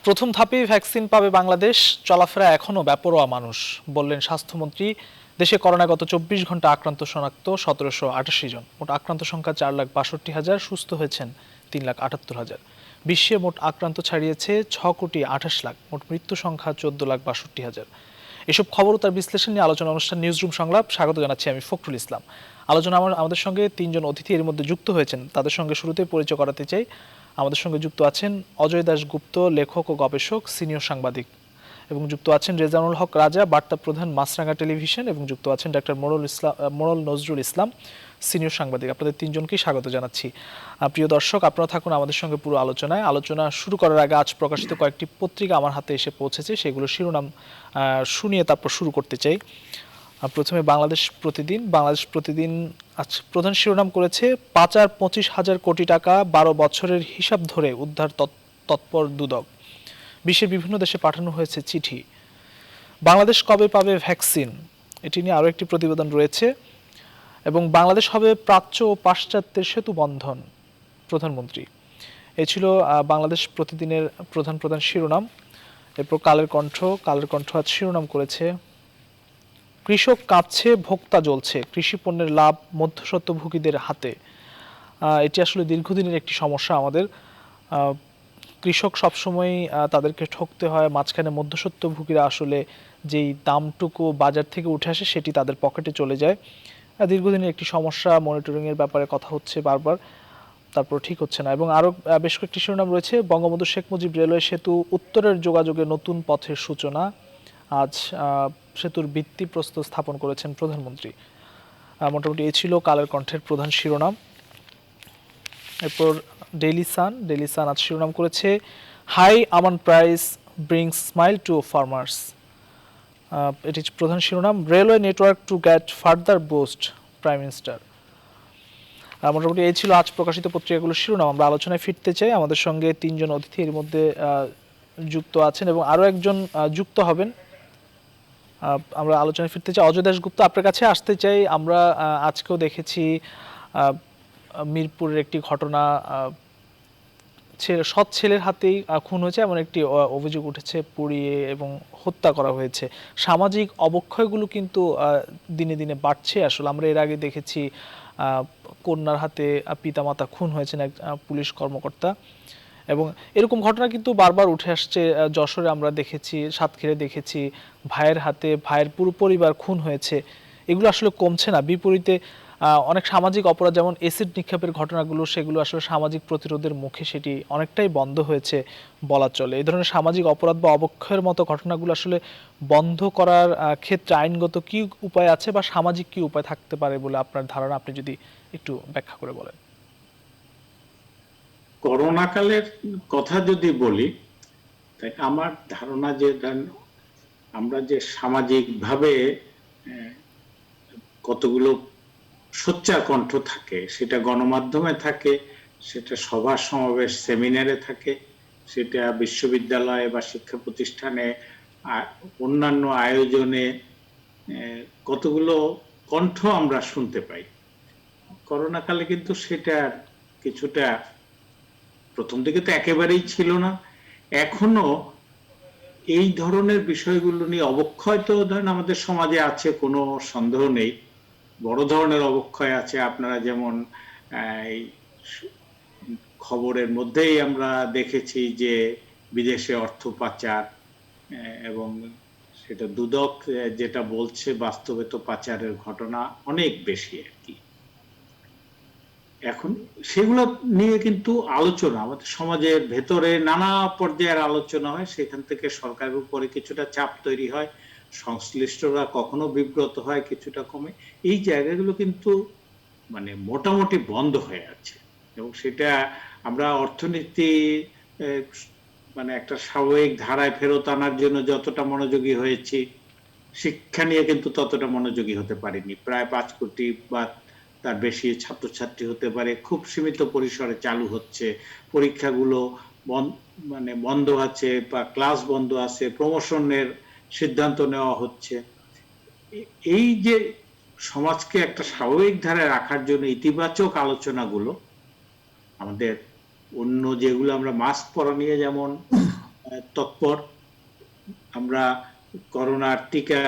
প্রথম ধাপেই ভ্যাকসিন পাবে বাংলাদেশ, চলাফেরা এখনো বেপরোয়া মানুষ, বললেন স্বাস্থ্যমন্ত্রী। দেশে করোনা গত ২৪ ঘন্টা আক্রান্ত শনাক্ত ১৭৮৮ জন, মোট আক্রান্ত সংখ্যা ৪,৬২,০০০, সুস্থ হয়েছেন ৩,৭৮,০০০। বিশ্বে মোট আক্রান্ত ছাড়িয়েছে ৬,২৮,০০,০০০, মোট মৃত্যু সংখ্যা ১৪,৬২,০০০। এসব খবর ও তার বিশ্লেষণ নিয়ে আলোচনা অনুষ্ঠান নিউজরুম সংলাপ, স্বাগত জানাচ্ছি আমি ফখরুল ইসলাম। আলোচনা আমাদের সঙ্গে তিনজন অতিথি এর মধ্যে যুক্ত হয়েছেন, তাদের সঙ্গে শুরুতে পরিচয় করাতে চাই। আমাদের সঙ্গে যুক্ত আছেন অজয় দাশগুপ্ত, লেখক ও গবেষক, সিনিয়র সাংবাদিক, এবং যুক্ত আছেন রেজানুল হক রাজা, বার্তা প্রধান, মাছরাঙা টেলিভিশন, এবং যুক্ত আছেন ডাক্তার মোড়ল নজরুল ইসলাম, সিনিয়র সাংবাদিক। আপনাদের তিনজনকেই স্বাগত জানাচ্ছি। প্রিয় দর্শক, আপনারা থাকুন আমাদের সঙ্গে পুরো আলোচনায়। আলোচনা শুরু করার আগে আজ প্রকাশিত কয়েকটি পত্রিকা আমার হাতে এসে পৌঁছেছে, সেগুলো শিরোনাম শুনিয়ে তারপর শুরু করতে চাই। প্রথমে বাংলাদেশ প্রতিদিন আজ প্রধান শিরোনাম করেছে, পাচার ২৫,০০০ কোটি টাকা, ১২ বছরের হিসাব ধরে উদ্ধার তৎপর দুদক। বিশ্বের বিভিন্ন দেশে পাঠানো হয়েছে চিঠি। বাংলাদেশ কবে পাবে ভ্যাকসিন, এটি নিয়ে আরও একটি প্রতিবেদন রয়েছে। এবং বাংলাদেশ হবে প্রাচ্য ও পাশ্চাত্যের সেতু বন্ধন, প্রধানমন্ত্রী। এ ছিল বাংলাদেশ প্রতিদিনের প্রধান শিরোনাম। এরপর কালের কণ্ঠ আজ শিরোনাম করেছে, কৃষক কাঁপছে, ভোক্তা জ্বলছে, কৃষি পণ্যের লাভ মধ্যস্বত্বভোগীদের হাতে। এটি আসলে দীর্ঘদিনের একটি সমস্যা আমাদের। কৃষক সবসময় তাদেরকে ঠকতে হয়, মাঝখানে মধ্যস্বত্বভোগীরা আসলে যেই দামটুকু বাজার থেকে উঠে আসে সেটি তাদের পকেটে চলে যায়। দীর্ঘদিনের একটি সমস্যা, মনিটরিংয়ের ব্যাপারে কথা হচ্ছে বারবার, তারপর ঠিক হচ্ছে না। এবং আরও বেশ কয়েকটি শিরোনাম রয়েছে। বঙ্গবন্ধু শেখ মুজিব রেলওয়ে সেতু উত্তরের যোগাযোগে নতুন পথের সূচনা, আজ সেতুর ভিত্তিপ্রস্তর স্থাপন করেছেন প্রধানমন্ত্রী। মোটামুটি এই ছিল কালের কণ্ঠের প্রধান শিরোনাম। এরপর ডেইলি সান আজ শিরোনাম করেছে, high almond price brings smile to farmers. এটি প্রধান শিরোনাম। Railway network to get further boost, prime minister. মোটামুটি এই ছিল আজ প্রকাশিত পত্রিকাগুলোর শিরোনাম। আমরা আলোচনায় ফিরতে চাই। আমাদের সঙ্গে তিনজন অতিথি এর মধ্যে যুক্ত আছেন এবং আরও একজন যুক্ত হবেন। আমরা আলোচনায় ফিরতে চাই। অজয় দাশগুপ্ত, আপনার কাছে আসতে চাই। আমরা আজকেও দেখেছি মিরপুরের একটি ঘটনা, সৎ ছেলের হাতেই খুন হয়েছে এমন একটি অভিযোগ উঠেছে, পুড়িয়ে এবং হত্যা করা হয়েছে। সামাজিক অবক্ষয়গুলো কিন্তু দিনে দিনে বাড়ছে। আসলে আমরা এর আগে দেখেছি কন্যার হাতে পিতামাতা খুন হয়েছেন এক পুলিশ কর্মকর্তা, এবং এরকম ঘটনা কিন্তু বারবার উঠে আসছে। যশোরে আমরা দেখেছি, সাতক্ষীরায় দেখেছি, ভাইয়ের হাতে ভাইয়ের পুরো পরিবার খুন হয়েছে। এগুলো আসলে কমছে না। বিপরীতে অনেক সামাজিক অপরাধ, যেমন এসিড নিক্ষেপের ঘটনাগুলো, সেগুলো আসলে সামাজিক প্রতিরোধের মুখে সেটি অনেকটাই বন্ধ হয়েছে বলা চলে। এই ধরনের সামাজিক অপরাধ বা অবক্ষয়ের মতো ঘটনাগুলো আসলে বন্ধ করার ক্ষেত্রে আইনগত কি উপায় আছে বা সামাজিক কি উপায় থাকতে পারে বলে আপনার ধারণা, আপনি যদি একটু ব্যাখ্যা করে বলেন। করোনা কালের কথা যদি বলি, তাই আমার ধারণা যে আমরা যে সামাজিকভাবে কতগুলো সোচ্চার কণ্ঠ থাকে, সেটা গণমাধ্যমে থাকে, সেটা সভা সমাবেশ সেমিনারে থাকে, সেটা বিশ্ববিদ্যালয়ে বা শিক্ষা প্রতিষ্ঠানে অন্যান্য আয়োজনে কতগুলো কণ্ঠ আমরা শুনতে পাই। করোনাকালে কিন্তু সেটা কিছুটা প্রথম দিকে তো একেবারেই ছিল না। এখনো এই ধরনের বিষয়গুলো নিয়ে অবক্ষয় তো ধরেন আমাদের সমাজে আছে, কোনো সন্দেহ নেই, বড় ধরনের অবক্ষয় আছে। আপনারা যেমন খবরের মধ্যেই আমরা দেখেছি যে বিদেশে অর্থ পাচার, এবং সেটা দুদক যেটা বলছে, বাস্তবে তো পাচারের ঘটনা অনেক বেশি আর কি। এখন সেগুলো নিয়ে কিন্তু আলোচনা আমাদের সমাজের ভেতরে নানা পর্যায়ের আলোচনা হয়, সেখান থেকে সরকারের উপরে কিছুটা চাপ তৈরি হয়, সংশ্লিষ্টরা কখনো বিব্রত হয়, কিছুটা কমে। এই জায়গাগুলো কিন্তু মানে মোটামুটি বন্ধ হয়ে আছে, এবং সেটা আমরা অর্থনীতি মানে একটা স্বাভাবিক ধারায় ফেরত আনার জন্য যতটা মনোযোগী হয়েছি, শিক্ষা নিয়ে কিন্তু ততটা মনোযোগী হতে পারিনি। প্রায় 5 কোটি বা তার বেশি ছাত্রছাত্রী হতে পারে, খুব সীমিত পরিসরে চালু হচ্ছে, পরীক্ষাগুলো বন্ধ আছে বা ক্লাস বন্ধ আছে, প্রমোশনের সিদ্ধান্ত নেওয়া হচ্ছে। এই যে সমাজকে একটা স্বাভাবিক ধারায় রাখার জন্য ইতিবাচক আলোচনাগুলো আমাদের, অন্য যেগুলো আমরা মাস্ক পরা নিয়ে যেমন তৎপর। আমরা করোনার টিকা,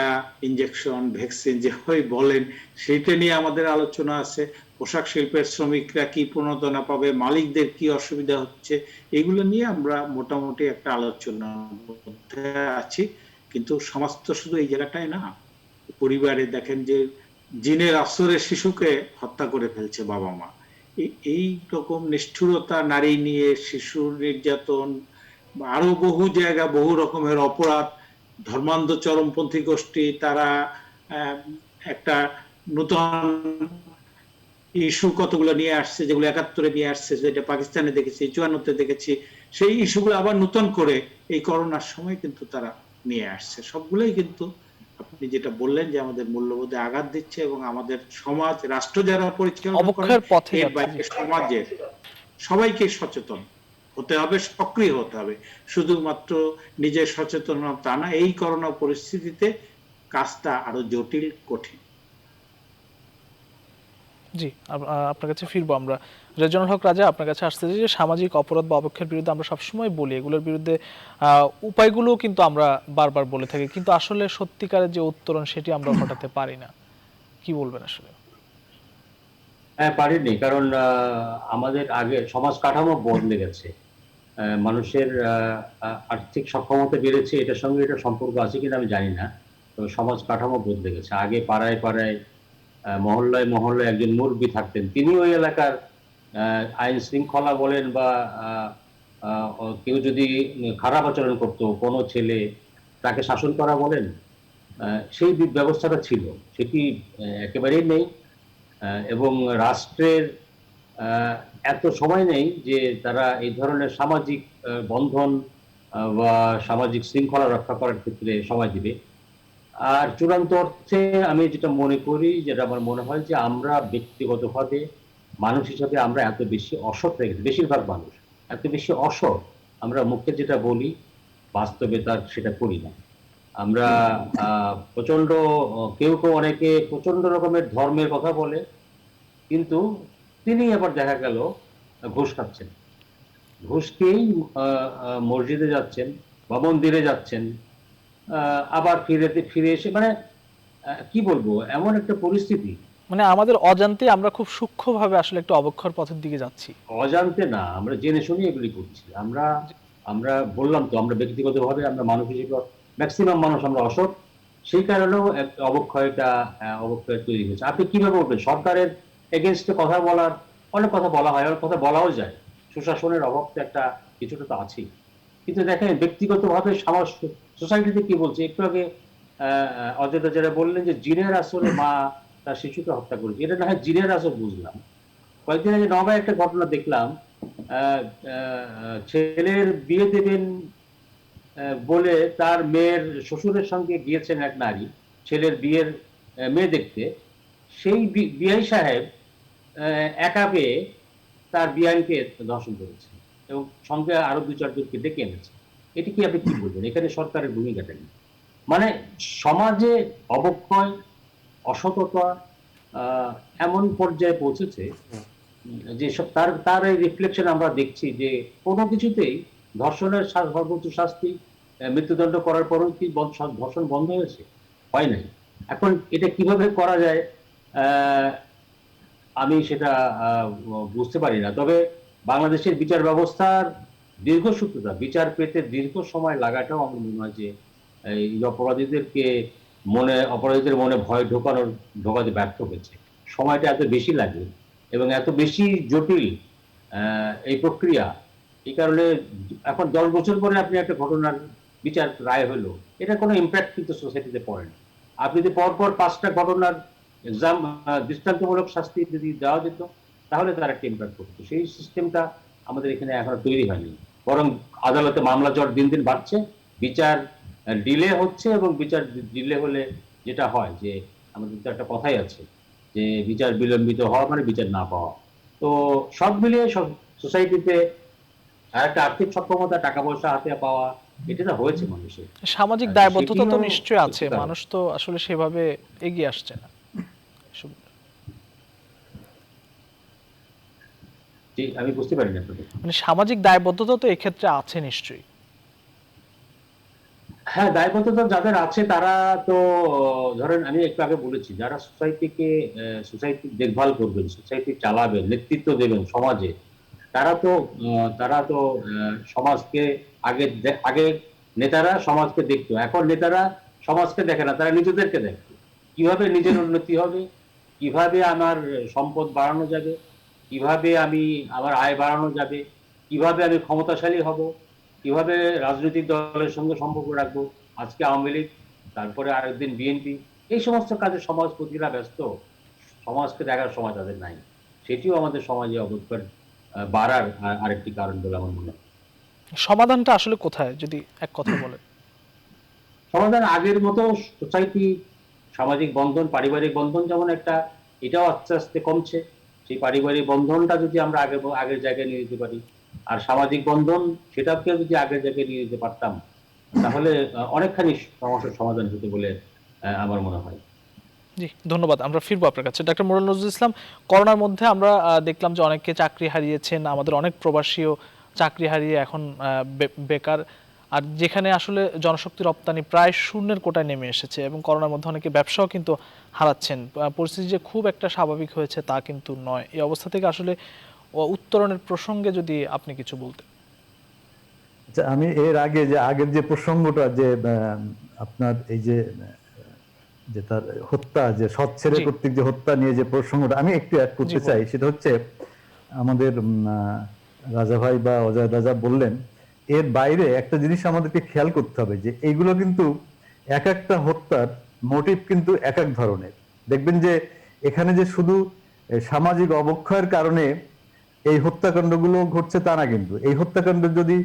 ইনজেকশন, ভ্যাকসিন যেভাবে বলেন সেটা নিয়ে আমাদের আলোচনা আছে। পোশাক শিল্পের শ্রমিকরা কি প্রণোদনা পাবে, মালিকদের কি অসুবিধা হচ্ছে, এগুলো নিয়ে আমরা মোটামুটি একটা আলোচনার মধ্যে আছি। কিন্তু সমাজ তো শুধু এই জায়গাটাই না, পরিবারে দেখেন যে জিনের আসরে শিশুকে হত্যা করে ফেলছে বাবা মা। এই রকম নিষ্ঠুরতা, নারী নিয়ে শিশুর নির্যাতন, আরো বহু জায়গা বহু রকমের অপরাধ, ধর্মান্ধ চরমপন্থী গোষ্ঠী তারা একটা নতুন ইস্যু কতগুলো নিয়ে আসছে, যেগুলো 71-এ নিয়ে আসছে, যেটা পাকিস্তানে দেখেছি, 54-তে দেখেছি, সেই ইস্যুগুলো আবার নতুন করে এই করোনার সময় কিন্তু তারা নিয়ে আসছে। সবগুলোই কিন্তু আপনি যেটা বললেন যে আমাদের মূল্যবোধে আঘাত দিচ্ছে, এবং আমাদের সমাজ, রাষ্ট্র যারা পরিচালনা করেন অবক্ষয়ের পথে এর যাচ্ছে। বাইরে সমাজের সবাইকে সচেতন হতে হবে, সক্রিয় হতে হবে। শুধুমাত্র নিজের সচেতনতা তা না, এই করোনা পরিস্থিতিতে কাজটা আরো জটিল, কঠিন। জি, আপনার কাছে ফিরবো আমরা। রেজওয়ানুল হক রাজা, আপনার কাছে আসছে যে সামাজিক অপরাধ বা অবক্ষয়ের বিরুদ্ধে আমরা সবসময় বলি, এগুলোর বিরুদ্ধে উপায়গুলো কিন্তু আমরা বারবার বলে থাকি, কিন্তু আসলে সত্যিকারের যে উত্তরণ সেটি আমরা ঘটাতে পারি না। কি বলবেন আসলে? হ্যাঁ, পারিনি, কারণ আমাদের আগে সমাজ কাঠামো বদলে গেছে। মানুষের আর্থিক সক্ষমতা বেড়েছে, এটার সঙ্গে এটা সম্পর্ক আছে কিনা আমি জানি না। তো সমাজ কাঠামো বদলে গেছে। আগে পাড়ায় পাড়ায়, মহল্লায় মহল্লায় একজন মুরব্বী থাকতেন, তিনি ওই এলাকার আইন শৃঙ্খলা বলেন বা কেউ যদি খারাপ আচরণ করতো, কোনো ছেলে, তাকে শাসন করা বলেন, সেই ব্যবস্থাটা ছিল। সেটি একেবারেই নেই। এবং রাষ্ট্রের এত সময় নেই যে তারা এই ধরনের সামাজিক বন্ধন বা সামাজিক শৃঙ্খলা রক্ষা করার ক্ষেত্রে সময় দিবে। আর চূড়ান্ত অর্থে আমি যেটা মনে করি, যেটা আমার মনে হয় যে আমরা ব্যক্তিগতভাবে মানুষ হিসাবে আমরা এত বেশি অসৎ হয়ে গেছি, বেশিরভাগ মানুষ এত বেশি অসৎ, আমরা মুখে যেটা বলি বাস্তবে তার সেটা করি না। আমরা প্রচন্ড, কেউ কেউ অনেকে প্রচন্ড রকমের ধর্মের কথা বলে, কিন্তু তিনি আবার দেখা গেল ঘুষ খাচ্ছেন, ঘুষ খেয়েই মসজিদে যাচ্ছেন বা মন্দিরে যাচ্ছেন, আবার ফিরে এসে মানে কি বলবো, এমন একটা পরিস্থিতি। মানে আমাদের অজান্তে আমরা খুব সূক্ষ্মভাবে আসলে একটা অবক্ষয়ের পথের দিকে যাচ্ছি। অজান্তে না, আমরা জেনে শুনে এগুলি করছি। আমরা আমরা বললাম তো, আমরা ব্যক্তিগতভাবে আমরা মানুষ হিসেবে ম্যাক্সিমাম মানুষ আমরা অসৎ, সেই কারণেও একটা অবক্ষয় তৈরি হয়েছে। আপনি কিভাবে বলবেন? সরকারের এগেনস্টে কথা বলার, অনেক কথা বলা হয়, অনেক কথা বলাও যায়, সুশাসনের অভাব তো একটা কিছুটা তো আছেই। কিন্তু দেখেন ব্যক্তিগতভাবে সমাজ, সোসাইটিতে কি বলছে একটু আগে অযোধ্যা যারা বললেন যে জিনের আসরে মা তার শিশুকে হত্যা করেছে, এটা না হয় জিনের আসর বুঝলাম। কয়েকদিন আগে নবায় একটা ঘটনা দেখলাম, ছেলের বিয়ে দেবেন বলে তার মেয়ের শ্বশুরের সঙ্গে গিয়েছেন এক নারী ছেলের বিয়ের মেয়ে দেখতে। সেই বিআই সাহেব একা পেয়ে তার বিআইনকে ধর্ষণ করেছে এবং সঙ্গে আরো 2-4 জনকে ডেকে এনেছে। এটি কি, আপনি কি বলবেন? এখানে সরকারের ভূমিকাটা কি? মানে সমাজে অবক্ষয়, অসততা এমন পর্যায়ে পৌঁছেছে যে তার তার এই রিফ্লেকশন আমরা দেখছি যে কোনো কিছুতেই ধর্ষণের সর্বোচ্চ শাস্তি মৃত্যুদণ্ড করার পরও কি ধর্ষণ বন্ধ হয়েছে? হয় নাই। এখন এটা কিভাবে করা যায় আমি সেটা বুঝতে পারি না। তবে বাংলাদেশের বিচার ব্যবস্থার দীর্ঘসূত্রতা, বিচার পেতে দীর্ঘ সময় লাগাটাও আমার মনে হয় যে এই অপরাধীদের মনে ভয় ঢোকাতে ব্যর্থ হয়েছে। সময়টা এত বেশি লাগে এবং এত বেশি জটিল এই প্রক্রিয়া। এই কারণে এখন 10 বছর পরে আপনি একটা ঘটনার বিচার রায় হলো, এটা কোনো ইম্প্যাক্ট কিন্তু সোসাইটিতে পড়ে না। আপনি যদি পরপর 5টা ঘটনার দৃষ্টান্তমূলক শাস্তি যদি দেওয়া যেত, তাহলে তার একটা ইম্প্যাক্ট করতো। সেই সিস্টেমটা আমাদের এখানে এখনো তৈরি হয়নি। বরং আদালতে মামলা জট দিন দিন বাড়ছে, বিচার ডিলে হচ্ছে, এবং বিচার ডিলে হলে যেটা হয় যে আমাদের তো একটা কথাই আছে যে বিচার বিলম্বিত হওয়া মানে বিচার না পাওয়া। তো সব মিলিয়ে সোসাইটিতে একটা আর্থিক সক্ষমতা, টাকা পয়সা হাতে পাওয়া, এটা হয়েছে মানুষের। সামাজিক দায়বদ্ধতা তো নিশ্চয়ই আছে, মানুষ তো আসলে সেভাবে এগিয়ে আসছে না। আমি বুঝতে পারিনি আপনাদের। মানে সামাজিক দায়বদ্ধতা তো এক্ষেত্রে আছে নিশ্চয়ই। হ্যাঁ, দায়বদ্ধতা যাদের আছে তারা তো, ধরেন আমি একটু আগে বলেছি, যারা সোসাইটি দেখভাল করবেন, সোসাইটি চালাবেন, নেতৃত্ব দেবেন সমাজে, তারা তো সমাজকে আগে নেতারা সমাজকে দেখতো, এখন নেতারা সমাজকে দেখে না, তারা নিজেদেরকে দেখে। কিভাবে নিজের উন্নতি হবে, কিভাবে আমার সম্পদ বাড়ানো যাবে, কিভাবে আমার আয় বাড়ানো যাবে, কিভাবে আমি ক্ষমতাশালী হব, কিভাবে রাজনৈতিক দলের সঙ্গে সম্পর্ক রাখবো, আজকে আওয়ামী লীগ, তারপরে আরেকদিন বিএনপি, এই সমস্ত কাজে সমাজপতিরা ব্যস্ত, সমাজকে দেখার সময় তাদের নাই। সেটিও আমাদের সমাজে অবক্ষয় বাড়ার আরেকটি কারণ বলে আমার মনে হয়। সমাধানটা আসলে কোথায় যদি এক কথা বলেন? সমাধান আগের মতো সোসাইটি, সামাজিক বন্ধন, পারিবারিক বন্ধন যেমন একটা, এটাও আস্তে আস্তে কমছে। সেই পারিবারিক বন্ধনটা যদি আমরা আগের জায়গায় নিয়ে যেতে পারি, আর সামাজিক বন্ধন সেটাকে যদি আগের জায়গায় নিয়ে যেতে পারতাম, তাহলে অনেকখানি সমস্যার সমাধান হতে বলে আমার মনে হয়। জি, ধন্যবাদ। আমরা ফিরবো আপনার কাছে। ডক্টর মোড়াল নজরুল ইসলাম, করোনার মধ্যে আমরা দেখলাম যে অনেকে চাকরি হারিয়েছেন, আমাদের অনেক প্রবাসীও চাকরি হারিয়ে এখন বেকার। আর যেখানে আসলে জনশক্তি রপ্তানি প্রায় শূন্যের কোটায় নেমে এসেছে, এবং করোনার মধ্যে অনেকে ব্যবসাও কিন্তু হারাচ্ছেন। পরিস্থিতি যে খুব একটা স্বাভাবিক হয়েছে তা কিন্তু নয়। এই অবস্থা থেকে আসলে উত্তরণের প্রসঙ্গে যদি আপনি কিছু বলতেন। আচ্ছা, আমি এর আগে যে আগের যে প্রসঙ্গটা, যে আপনার এই যে যে তার হত্যা, যে সৎ ছেলে জি। কর্তৃক যে হত্যা নিয়ে যে প্রসঙ্গটা আমি একটু অ্যাড করতে জি, চাই, সেটা হচ্ছে আমাদের রাজা ভাই বা অজয় রাজা বললেন, এর বাইরে একটা জিনিস আমাদেরকে খেয়াল করতে হবে, যে এইগুলো কিন্তু এক একটা হত্যার মোটিভ কিন্তু এক এক ধরনের। দেখবেন যে এখানে যে শুধু সামাজিক অবক্ষয়ের কারণে এই হত্যাকাণ্ডগুলো ঘটছে তা না, কিন্তু এই হত্যাকাণ্ডের যদি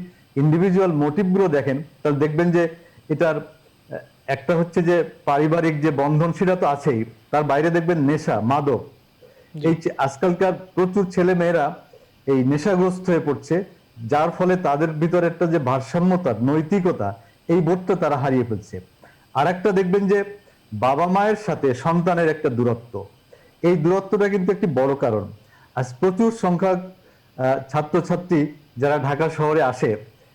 ইন্ডিভিজুয়াল মোটিভগুলো দেখেন, তাহলে দেখবেন যে এটার একটা হচ্ছে যে পারিবারিক যে বন্ধন, সেটা তো আছেই, তার বাইরে দেখবেন নেশা, মাদক। এই আজকালকার প্রচুর ছেলে মেয়েরা এই নেশাগ্রস্ত হয়ে পড়ছে, যার ফলে তাদের ভিতরে একটা যে ভারসাম্যতা, নৈতিকতা, এই বোধটা তারা হারিয়ে ফেলছে। আর একটা দেখবেন যে বাবা মায়ের সাথে সন্তানের একটা দূরত্ব, এই দূরত্বটা কিন্তু একটি বড় কারণ। আজ প্রচুর সংখ্যক ছাত্রছাত্রী যারা ঢাকা শহরে আসে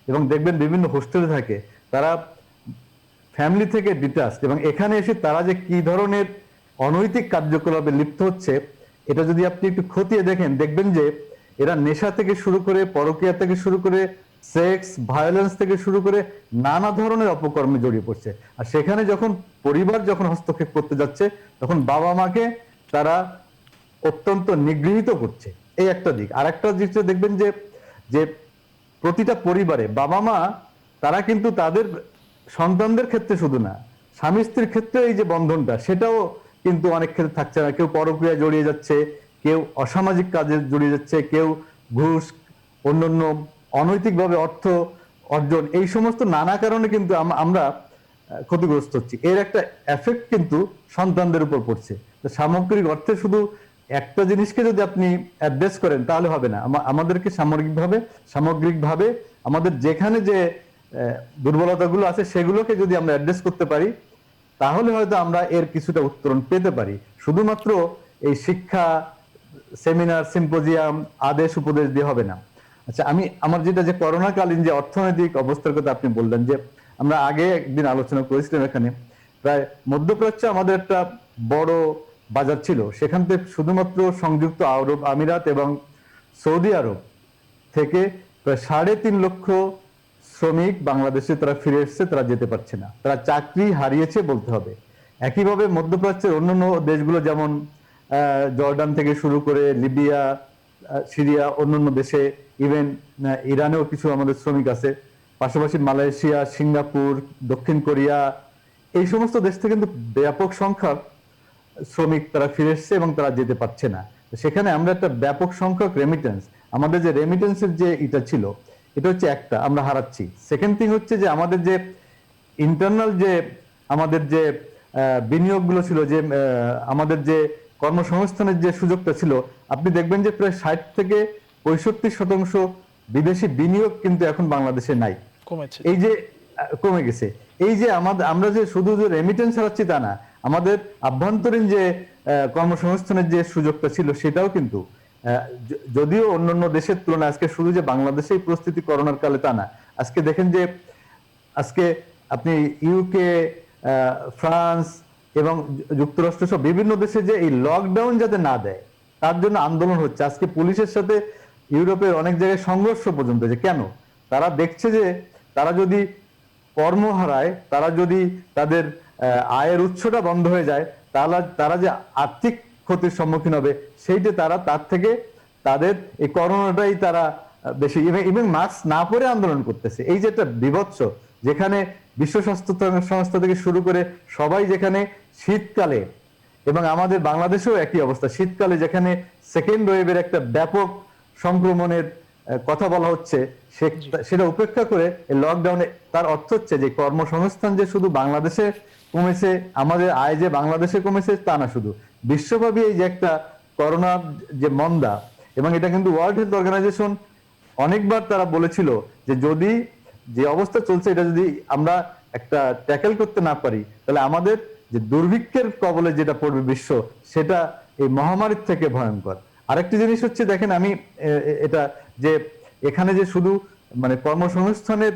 এবং দেখবেন বিভিন্ন হোস্টেলে থাকে, তারা ফ্যামিলি থেকে ডিটাচড, এবং এখানে এসে তারা যে কি ধরনের অনৈতিক কার্যকলাপে লিপ্ত হচ্ছে, এটা যদি আপনি একটু খতিয়ে দেখেন, দেখবেন যে এরা নেশা থেকে শুরু করে, পরকীয়া থেকে শুরু করে, সেক্স ভায়োলেন্স থেকে শুরু করে নানা ধরনের অপকর্মে জড়িয়ে পড়ছে। আর সেখানে যখন পরিবার যখন হস্তক্ষেপ করতে যাচ্ছে, তখন বাবা মাকে তারা অত্যন্ত নিগৃহীত করছে। এই একটা দিক। আর একটা দিক দেখবেন যে যে প্রতিটা পরিবারে বাবা মা তারা কিন্তু তাদের সন্তানদের ক্ষেত্রে শুধু না, স্বামী স্ত্রীর ক্ষেত্রে এই যে বন্ধনটা, সেটাও কিন্তু অনেক ক্ষেত্রে থাকছে না। কেউ পরক্রিয়ায় জড়িয়ে যাচ্ছে, কেউ অসামাজিক কাজে জড়িয়ে যাচ্ছে, কেউ ঘুষ, অন্যান্য অনৈতিকভাবে অর্থ অর্জন, এই সমস্ত নানা কারণে কিন্তু আমরা ক্ষতিগ্রস্ত হচ্ছি। এর একটা এফেক্ট কিন্তু সন্তানদের উপর পড়ছে। তো সামগ্রিক অর্থে শুধু একটা জিনিসকে যদি আপনি অ্যাড্রেস করেন তাহলে হবে না। আমাদেরকে সামগ্রিকভাবে আমাদের যেখানে যে দুর্বলতাগুলো আছে সেগুলোকে যদি আমরা অ্যাড্রেস করতে পারি, তাহলে হয়তো আমরা এর কিছুটা উত্তরণ পেতে পারি। শুধুমাত্র এই শিক্ষা, সেমিনার, সিম্পোজিয়াম, আদেশ উপদেশ দিয়ে হবে না। আচ্ছা, আমার যেটা যে করোনাকালীন যে অর্থনৈতিক অবস্থার কথা আপনি বললেন, যে আমরা আগে একদিন আলোচনা করেছিলাম, এখানে প্রায় মধ্যপ্রাচ্য আমাদের একটা বড় বাজার ছিল। সেখান থেকে শুধুমাত্র সংযুক্ত আরব আমিরাত এবং সৌদি আরব থেকে প্রায় 3.5 লক্ষ শ্রমিক বাংলাদেশে তারা ফিরে এসছে, তারা যেতে পারছে না, তারা চাকরি হারিয়েছে বলতে হবে। একইভাবে মধ্যপ্রাচ্যের অন্যান্য দেশগুলো, যেমন জর্ডান থেকে শুরু করে লিবিয়া, সিরিয়া, অন্যান্য দেশে, ইভেন ইরানেও কিছু আমাদের শ্রমিক আছে, পাশাপাশি মালয়েশিয়া, সিঙ্গাপুর, দক্ষিণ কোরিয়া, এই সমস্ত দেশ থেকে কিন্তু ব্যাপক সংখ্যক শ্রমিক তারা ফিরে এসছে এবং তারা যেতে পারছে না। সেখানে আমরা একটা ব্যাপক সংখ্যক রেমিটেন্স, আমাদের যে রেমিটেন্সের যে এটা ছিল, এটা হচ্ছে একটা আমরা হারাচ্ছি। সেকেন্ড থিং হচ্ছে যে আমাদের যে ইন্টারনাল যে আমাদের যে বিনিয়োগগুলো ছিল, যে আমাদের যে কর্মসংস্থানের যে সুযোগটা ছিল, আপনি দেখবেন যে প্রায় 60 থেকে 65% বিদেশি বিনিয়োগ কিন্তু এখন বাংলাদেশে নাই, কমেছে। এই যে কমে গেছে। এই যে আমরা যে শুধু যে রেমিটেন্স হারাচ্ছি তা না, আমাদের আভ্যন্তরীণ যে কর্মসংস্থানের যে সুযোগটা ছিল সেটাও কিন্তু, যদিও অন্যান্য দেশের তুলনায় আজকে শুধু যে বাংলাদেশেই পরিস্থিতি করোনার কালে তা না, আজকে দেখেন যে আজকে আপনি ইউকে, ফ্রান্স এবং যুক্তরাষ্ট্র সহ বিভিন্ন দেশে যে এই লকডাউন যাতে না দেয় তার জন্য আন্দোলন হচ্ছে। আজকে পুলিশের সাথে ইউরোপের অনেক জায়গায় সংঘর্ষ পর্যন্ত, যে কেন তারা দেখছে যে তারা যদি কর্ম হারায়, তারা যদি তাদের আয়ের উৎসটা বন্ধ হয়ে যায়, তাহলে তারা যে আর্থিক ক্ষতির সম্মুখীন হবে সেইটা তার থেকে তাদের এই করোনাটাই তারা বেশি ইভেন মাস্ক না পরে আন্দোলন করতেছে। এই যে একটা বিভৎস, যেখানে বিশ্ব স্বাস্থ্য সংস্থা থেকে শুরু করে সবাই, যেখানে শীতকালে এবং আমাদের বাংলাদেশেও একই অবস্থা, শীতকালে যেখানে সেকেন্ড ওয়েভের একটা ব্যাপক সংক্রমণের কথা বলা হচ্ছে, সেটা উপেক্ষা করে এই লকডাউনে, তার অর্থ হচ্ছে যে কর্মসংস্থান যে শুধু বাংলাদেশে কমেছে, আমাদের আয় যে বাংলাদেশে কমেছে তা না, শুধু বিশ্বব্যাপী এই যে একটা করোনার যে মন্দা, এবং এটা কিন্তু ওয়ার্ল্ড হেলথ অর্গানাইজেশন অনেকবার তারা বলেছিল যে যদি যে অবস্থা চলছে এটা যদি আমরা একটা ট্যাকেল করতে না পারি, তাহলে আমাদের যে দুর্ভিক্ষের কবলে যেটা পড়বে বিশ্ব, সেটা এই মহামারীর থেকে ভয়ঙ্কর। আরেকটি জিনিস হচ্ছে, দেখেন আমি এটা যে এখানে যে শুধু মানে কর্মসংস্থানের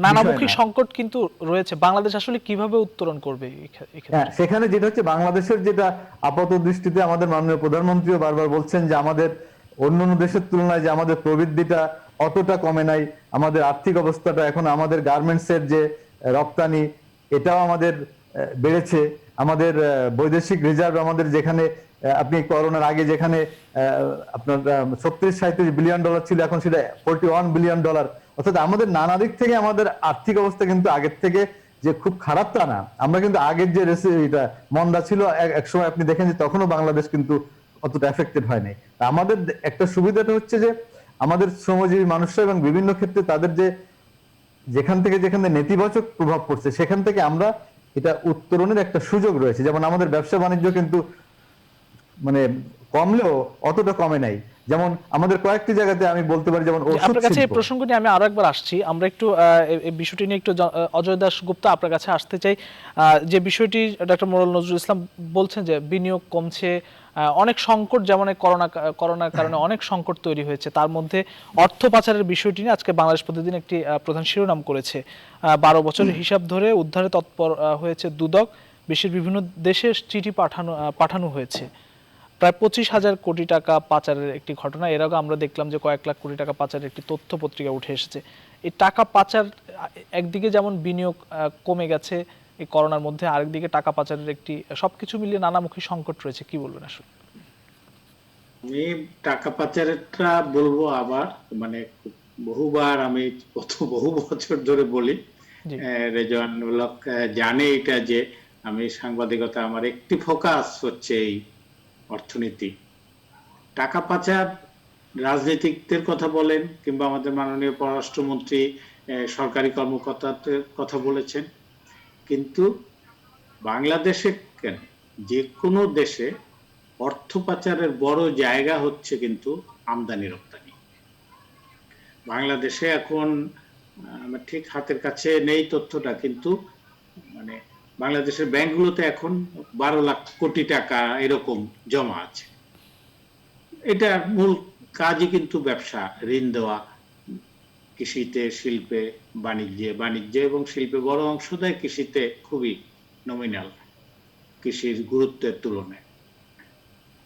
নানামুখী সংকট কিন্তু রয়েছে, বাংলাদেশ আসলে কিভাবে উত্তরণ করবে হ্যাঁ, সেখানে যেটা হচ্ছে বাংলাদেশের যেটা আপাত দৃষ্টিতে আমাদের মাননীয় প্রধানমন্ত্রীও বারবার বলছেন যে আমাদের অন্যান্য দেশের তুলনায় যে আমাদের প্রবৃদ্ধিটা অতটা কমে নাই, আমাদের আর্থিক অবস্থাটা এখন, আমাদের গার্মেন্টসের যে রপ্তানি এটাও আমাদের বেড়েছে, আমাদের বৈদেশিক রিজার্ভ আমাদের যেখানে আপনি করোনার আগে যেখানে আপনার 36-37 বিলিয়ন ডলার ছিল, এখন সেটা 41 বিলিয়ন ডলার। অর্থাৎ আমাদের নানা দিক থেকে আমাদের আর্থিক অবস্থা কিন্তু আগের থেকে যে খুব খারাপ তা না। আমরা কিন্তু আগের যে এটা মন্দা ছিল এক সময় আপনি দেখেন যে তখনও বাংলাদেশ কিন্তু অতটা এফেক্টেড হয় নাই। আমাদের একটা সুবিধাটা হচ্ছে যে আমাদের শ্রমজীবী মানুষরা এবং বিভিন্ন ক্ষেত্রে তাদের যে যেখানে নেতিবাচক প্রভাব পড়ছে সেখান থেকে আমরা এটা উত্তরণের একটা সুযোগ রয়েছে। যেমন আমাদের ব্যবসা বাণিজ্য কিন্তু মানে কমলেও অতটা কমে নাই। যেমন আমাদের কয়েকটি জায়গাতে আমি বলতে পারি, যেমন আপনার কাছে এই প্রসঙ্গ নিয়ে আমি আরো একবার আসছি, আমরা একটু এই বিষয়টি নিয়ে একটু অজয় দাস গুপ্তা আপনার কাছে আসতে চাই। যে বিষয়টি ডক্টর মোরাল নজরুল ইসলাম বলছেন যে বিনিয়োগ কমছে, অনেক সংকট, যেমন করোনার কারণে অনেক সংকট তৈরি হয়েছে, তার মধ্যে অর্থ পাচারের বিষয়টি নিয়ে আজকে বাংলাদেশ প্রতিদিন একটি প্রধান শিরোনাম করেছে। 12 বছরের হিসাব ধরে উদ্ধারে তৎপর হয়েছে দুদক, বিশ্বের বিভিন্ন দেশে চিঠি পাঠানো হয়েছে। প্রায় 25,000 কোটি টাকা পাচারের একটি ঘটনা। এর আগে আমরা দেখলাম যে কয়েক লাখ কোটি টাকা পাচারের একটি তথ্য পত্রিকা উঠে এসেছে। এই টাকা পাচার একদিকে যেমন বিনিয়োগ কমে গেছে এই করোনার মধ্যে, আরেকদিকে টাকা পাচারের একটি সবকিছু মিলিয়ে নানামুখী সংকট রয়েছে, কি বলবেন আসলে? আমি টাকা পাচারেরটা বলবো আবার, মানে বহুবার আমি বহু বছর ধরে বলি, রেজওয়ান জানে এটা, যে আমি সাংবাদিকতা, আমার একটি ফোকাস হচ্ছে এই অর্থনীতি। টাকা পাচার রাজনীতিকদের কথা বলেন কিংবা আমাদের মাননীয় পররাষ্ট্রমন্ত্রী সরকারি কর্মকর্তাদের কথা বলেছেন, কিন্তু বাংলাদেশে কেন, যে কোনো দেশে অর্থ পাচারের বড় জায়গা হচ্ছে কিন্তু আমদানি রপ্তানি। বাংলাদেশে এখন ঠিক হাতের কাছে নেই তথ্যটা, কিন্তু মানে বাংলাদেশের ব্যাংকগুলোতে এখন 12 লাখ কোটি টাকা এরকম জমা আছে। এটা মূল কাজই কিন্তু ব্যবসা, ঋণ দেওয়া, কৃষিতে, শিল্পে, বাণিজ্যে এবং শিল্পে বড় অংশ দেয়, কৃষিতে খুবই নমিনাল কৃষির গুরুত্বের তুলনায়।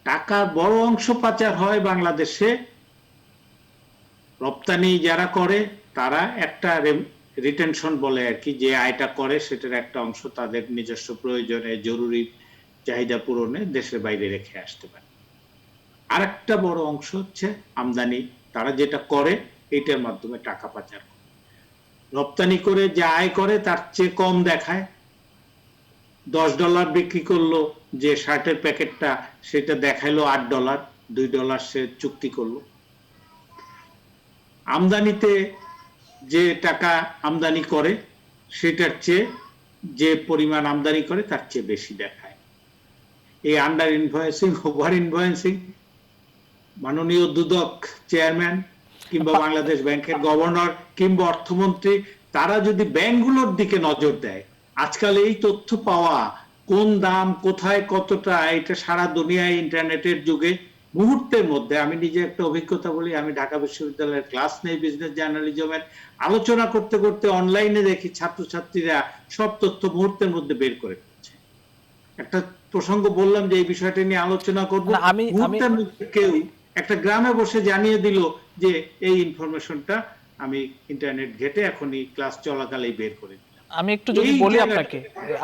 টাকার বড় অংশ পাচার হয় বাংলাদেশে। রপ্তানি যারা করে তারা একটা রিটেনশন বলে আর কি, যে আয়টা করে সেটার একটা অংশ তাদের নিজস্ব প্রয়োজনে, জরুরি চাহিদা পূরণে দেশের বাইরে রেখে আসতে পারে। আর একটা বড় অংশ হচ্ছে আমদানি, তারা যেটা করে এইটার মাধ্যমে টাকা পাচার করে। রপ্তানি করে যে আয় করে তার চেয়ে কম দেখায়। $10 বিক্রি করলো যে শার্টের প্যাকেটটা, সেটা দেখাইলো $8, $2 সে চুক্তি করলো। আমদানিতে যে টাকা আমদানি করে সেটার চেয়ে যে পরিমাণ আমদানি করে তার চেয়ে বেশি দেখায়। এই আন্ডার ইনভয়েসিং, ওভার ইনভয়েসিং, মাননীয় দুদক চেয়ারম্যান কিংবা বাংলাদেশ ব্যাংকের গভর্নর কিংবা অর্থমন্ত্রী, তারা যদি ব্যাংকগুলোর দিকে নজর দেয়, আজকাল এই তথ্য পাওয়া, কোন দাম কোথায় কতটা, এটা সারা দুনিয়ায় ইন্টারনেটের যুগে মুহূর্তের মধ্যে, আমি নিজে একটা অভিজ্ঞতা বলি, আমি ঢাকা বিশ্ববিদ্যালয়ের ক্লাস নেই বিজনেস জার্নালিজমের, আলোচনা করতে করতে অনলাইনে দেখি ছাত্রছাত্রীরা সব তথ্য মুহূর্তের মধ্যে বের করে ফেলছে। একটা প্রসঙ্গ বললাম যে এই বিষয়টা নিয়ে আলোচনা করবো, না, আমি মুহূর্তের মধ্যে কেউ একটা গ্রামে বসে জানিয়ে দিল যে এই ইনফরমেশনটা আমি ইন্টারনেট ঘেটে এখনই ক্লাস চলাকালেই বের করে দিলাম। আমি একটু যদি এই বলি জায়গাটা- আপনাকে,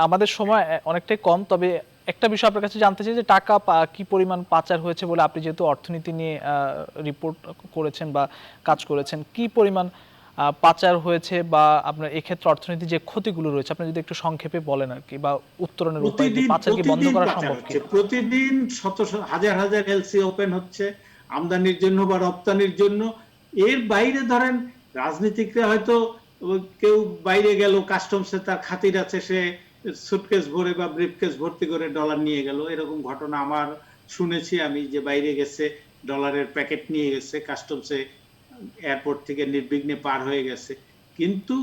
আমাদের সময় অনেকটাই কম, তবে একটা বিষয় আপনার কাছে জানতে চাই যে টাকা কি পরিমাণ পাচার হয়েছে বলে, আপনি যেহেতু অর্থনীতি নিয়ে রিপোর্ট করেছেন বা কাজ করেছেন, কি পরিমাণ পাচার হয়েছে বা আপনার এক্ষেত্রে অর্থনীতি যে ক্ষতিগুলো রয়েছে আপনি যদি একটু সংক্ষেপে বলেন আর কি, বা উত্তরণের উপায়, পাচার কি বন্ধ করা সম্ভব কি? প্রতিদিন শত হাজার হাজার এলসি ওপেন হচ্ছে আমদানির জন্য বা রপ্তানির জন্য। এর বাইরে ধরেন রাজনীতিকরা হয়তো কেউ বাইরে গেল, কাস্টমসে তার খাতির আছে, সে সুটকেস ভরে বা ব্রিফকেস ভর্তি করে ডলার নিয়ে গেল, এরকম ঘটনা আমার শুনেছি আমি, যে বাইরে গেছে ডলারের প্যাকেট নিয়ে গেছে, কাস্টমসে এয়ারপোর্ট থেকে নির্বিঘ্নে পার হয়ে গেছে। কিন্তু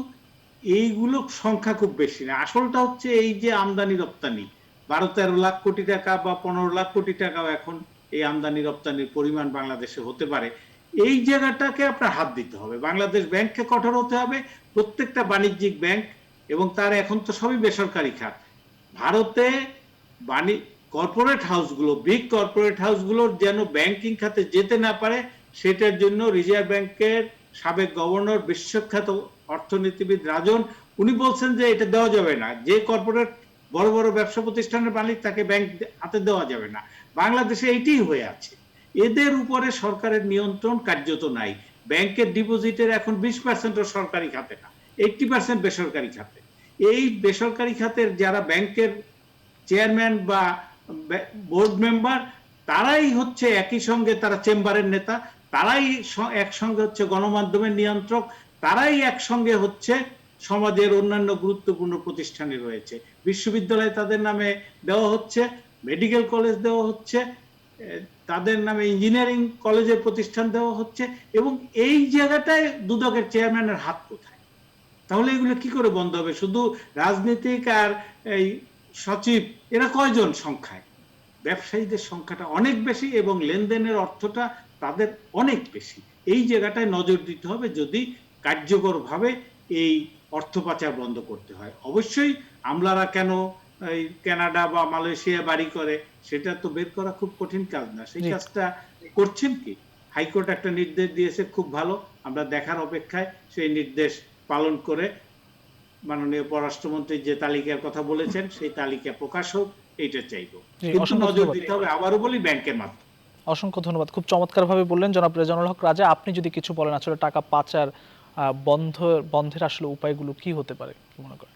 এইগুলো সংখ্যা খুব বেশি না। আসলটা হচ্ছে এই যে আমদানি রপ্তানি 12-13 লাখ কোটি টাকা বা 15 লাখ কোটি টাকাও এখন এই আমদানি রপ্তানির পরিমাণ বাংলাদেশে হতে পারে। এই জায়গাটাকে আপনার হাত দিতে হবে, বাংলাদেশ ব্যাংককে কঠোর হতে হবে, প্রত্যেকটা বাণিজ্যিক ব্যাংক, এবং তার এখন তো সবই বেসরকারি খাত। ভারতে কর্পোরেট হাউসগুলো, বিগ কর্পোরেট হাউসগুলোর যেন ব্যাংকিং খাতে যেতে না পারে, সেটার জন্য রিজার্ভ ব্যাংকের সাবেক গভর্নর, বিশ্বখ্যাত অর্থনীতিবিদ রাজন, উনি বলছেন যে এটা দেওয়া যাবে না, যে কর্পোরেট বড় বড় ব্যবসা প্রতিষ্ঠানের মালিক তাকে ব্যাংক হাতে দেওয়া যাবে না। বাংলাদেশে এইটাই হয়ে আছে, এদের উপরে সরকারের নিয়ন্ত্রণ কার্যত নাই। ব্যাংকের ডিপোজিটের এখন 20% সরকারি খাতে না, 80% বেসরকারি খাতে। এই বেসরকারি খাতের যারা ব্যাংকের চেয়ারম্যান বা বোর্ড মেম্বার, তারাই হচ্ছে একই সঙ্গে, তারা চেম্বারের নেতা, তারাই একসঙ্গে হচ্ছে গণমাধ্যমের নিয়ন্ত্রক, তারাই একসঙ্গে হচ্ছে সমাজের অন্যান্য গুরুত্বপূর্ণ প্রতিষ্ঠানে রয়েছে। বিশ্ববিদ্যালয় তাদের নামে দেওয়া হচ্ছে, মেডিকেল কলেজ দেওয়া হচ্ছে, তাদের নামে ইঞ্জিনিয়ারিং কলেজের প্রতিষ্ঠান দেওয়া হচ্ছে, এবং এই জায়গাটায় দুদকের চেয়ারম্যানের হাত কোথায়? তাহলে এগুলো কি করে বন্ধ হবে? শুধু রাজনীতিক আর এই সচিব, এরা কয়জন সংখ্যায়? ব্যবসায়ীদের সংখ্যাটা অনেক বেশি এবং লেনদেনের অর্থটা তাদের অনেক বেশি। এই জায়গাটায় নজর দিতে হবে যদি কার্যকরভাবে এই অর্থ পাচার বন্ধ করতে হয়। অবশ্যই আমলারা কেন এই কানাডা বা মালয়েশিয়া বাড়ি করে, সেটা তো বের করা খুব কঠিন কাজ না। সেই কাজটা করছেন কি? হাইকোর্ট একটা নির্দেশ দিয়েছে, খুব ভালো, আমরা দেখার অপেক্ষায় সেই নির্দেশ পালন করে মাননীয় পররাষ্ট্রমন্ত্রী যে তালিকার কথা বলেছেন সেই তালিকা প্রকাশ হোক, এইটা চাইবো। কিন্তু নজর দিতে হবে, আবারও বলি, ব্যাংকের মাধ্যমে। অসংখ্য ধন্যবাদ, খুব চমৎকারভাবে বললেন জনাব রেজানুল হক রাজা। আপনি যদি কিছু বলেন আসলে টাকা পাচার বন্ধের আসলে উপায়গুলো কি হতে পারে, কি মনে করেন?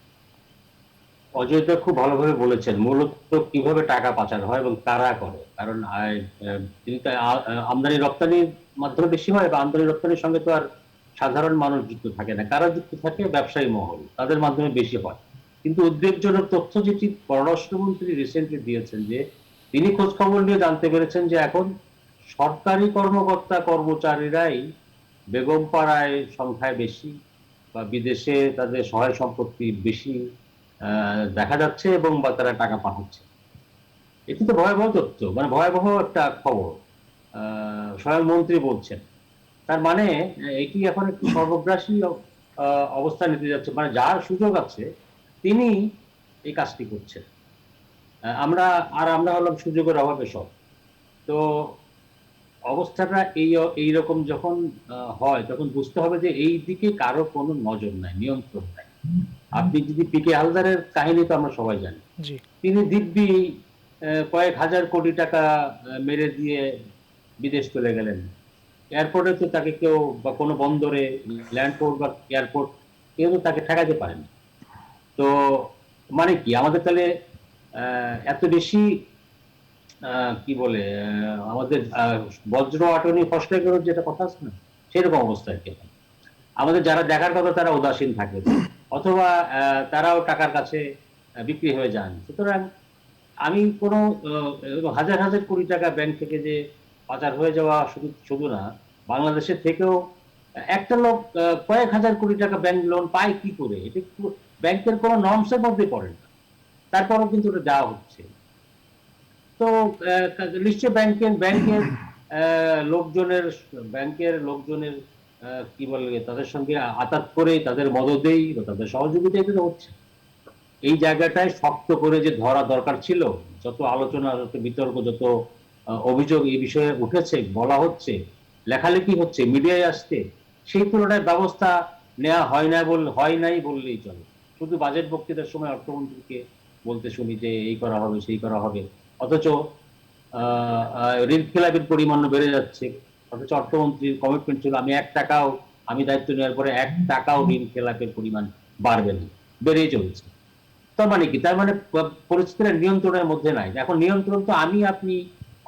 অজয়দা খুব ভালোভাবে বলেছেন মূলত কিভাবে টাকা পাচার হয় এবং কারা করে। কারণ তিনি আমদানি রপ্তানির মাধ্যমে বেশি হয়, বা আমদানি রপ্তানির সঙ্গে তো আর সাধারণ মানুষ যুক্ত থাকে না, কারা যুক্ত থাকে? ব্যবসায়ী মহল, তাদের মাধ্যমে বেশি হয়। কিন্তু উদ্বেগজনক তথ্য যেটি পররাষ্ট্রমন্ত্রী রিসেন্টলি দিয়েছেন, যে তিনি খোঁজ খবর নিয়ে জানতে পেরেছেন যে এখন সরকারি কর্মকর্তা কর্মচারীরাই বেগমপাড়ায় সংখ্যায় বেশি, বা বিদেশে তাদের সহায় সম্পত্তি বেশি দেখা যাচ্ছে, এবং বা তারা টাকা পাঠাচ্ছে। এটি তো ভয়াবহ তথ্য, মানে ভয়াবহ একটা খবর। স্বয়ং মন্ত্রী বলছেন, তার মানে এটি এখন একটি সর্বগ্রাসী অবস্থা নিতে যাচ্ছে। মানে যার সুযোগ আছে তিনি এই কাজটি করছেন। আমরা হলাম সুযোগের অভাবে সব। তো অবস্থাটা এইরকম যখন হয়, তখন বুঝতে হবে যে এই দিকে কারো কোনো নজর নাই, নিয়ন্ত্রণ নাই। আপনি যদি পিকে হালদারের কাহিনী তো আমরা সবাই জানি, তিনি দিব্যি কয়েক হাজার কোটি টাকা মেরে দিয়ে বিদেশ চলে গেলেন। এয়ারপোর্টে তো তাকে কেউ, বা কোনো বন্দরে, ল্যান্ডপোর্ট বা এয়ারপোর্ট, কেউ তো তাকে ঠেকাতে পারেনি। তো মানে কি, আমাদের তাহলে এত বেশি কি বলে, আমাদের বজ্র আটনি ফসলে গেল যেটা কথা আছে না, সেরকম অবস্থা আর কি। আমাদের যারা দেখার কথা তারা উদাসীন থাকে, অথবা তারাও টাকার কাছে বিক্রি হয়ে যান। সুতরাং আমি কোনো হাজার হাজার কোটি টাকা ব্যাংক থেকে যে পাচার হয়ে যাওয়া শুধু না, বাংলাদেশের থেকেও একটা লোক কয়েক হাজার কোটি টাকা ব্যাংক লোন পায় কি করে? এটা ব্যাংকের কোনো নর্মসের মধ্যে পড়ে না, তারপরও কিন্তু এটা দেওয়া হচ্ছে। তো নিশ্চয় ব্যাংকের লোকজনের, ব্যাংকের লোকজনের কি বলে তাদের সঙ্গে আতাত করে, তাদের মদদেই বা তাদের সহযোগিতায় এটা হচ্ছে। এই জায়গাটায় শক্ত করে যে ধরা দরকার ছিল, যত আলোচনা, যত বিতর্ক, যত অভিযোগ এই বিষয়ে উঠেছে, বলা হচ্ছে, লেখালেখি হচ্ছে, মিডিয়ায় আসছে, সেই তুলনায় ব্যবস্থা নেওয়া হয় নাই বললেই চলে। শুধু বাজেট বক্তৃতার সময় অর্থমন্ত্রীকে বলতে শুনি যে এই করা হবে, সেই করা হবে, অথচ ঋণ খেলাপের পরিমাণও বেড়ে যাচ্ছে। অথচ অর্থমন্ত্রীর কমিটমেন্ট ছিল আমি দায়িত্ব নেওয়ার পরে 1 টাকাও ঋণ খেলাপের পরিমাণ বাড়বে না, বেড়েই চলছে। তার মানে কি? তার মানে পরিস্থিতিটা নিয়ন্ত্রণের মধ্যে নাই। এখন নিয়ন্ত্রণ তো আমি, আপনি,